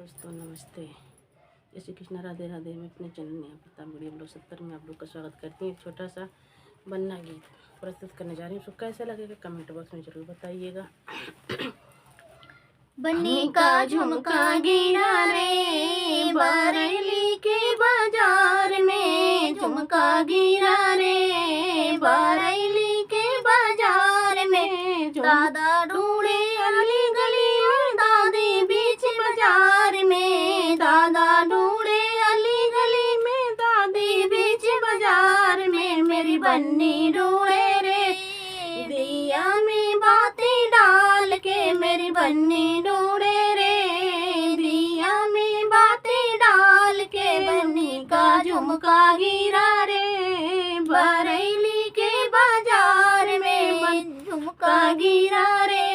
दोस्तों नमस्ते, जय श्री कृष्णा, राधे राधे। मैं अपने channel Neha Pratap video blog 70 में आप लोग का स्वागत करती हूँ। एक छोटा सा बन्ना गीत प्रस्तुत करने जा रही हूँ। उसको कैसा लगेगा कमेंट बॉक्स में जरूर बताइएगा। बन्नी का झुमका गिरा रे बरेली के बाजार में, झुमका गिरा रे बरेली के बाजार में। दादा ढूंढे अली गली में, दादी बीच बाजार में। दादा ढूंढे अली गली में, दादी बीच बाजार में। मेरी बन्नी ढूंढे रे दिया में बाती डाल के, मेरी बन्नी ढूंढे रे दिया में बाती डाल के। बन्नी का झुमका गिरा रे बरेली के बाजार में, झुमका गिरा रे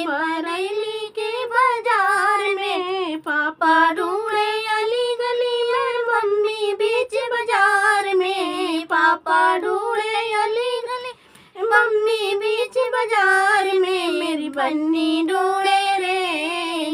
बरेली के बाजार में। पापा ढूंढे अली गली में, मम्मी बीच बाजार में। पापा ढूंढे अली गली, मम्मी बीच बाजार में। मेरी बन्नी ढूंढे रे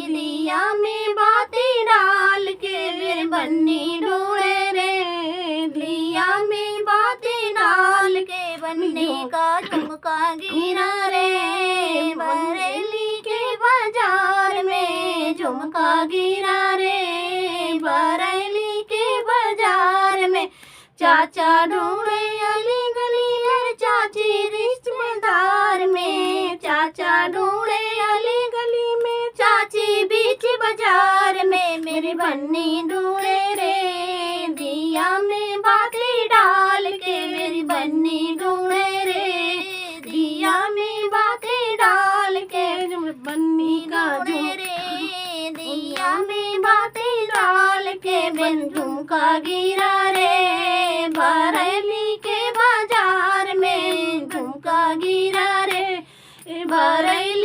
दिया में बाती डाल के, मेरी बन्नी ढूंढे रे दिया में बाती डाल के। बन्नी का झुमका गिरा रे बरेली के बाजार में, झुमका गिरा रे बरेली के बाजार में। चाचा ढूंढे अली गली में, चाची रिश्तेदार में। चाचा ढूंढे अली गली में, चाची बीच बाजार में। मेरी बन्नी ढूंढे रे दिया में बाती डाल के, मेरी बन्नी ढूंढे रे दिया में बाती डाल के। बन्नी का रे दिया में बाती डाल के। बिन झुमका गिरा रे बरेली के बाजार में, झुमका गिरा रे बरेली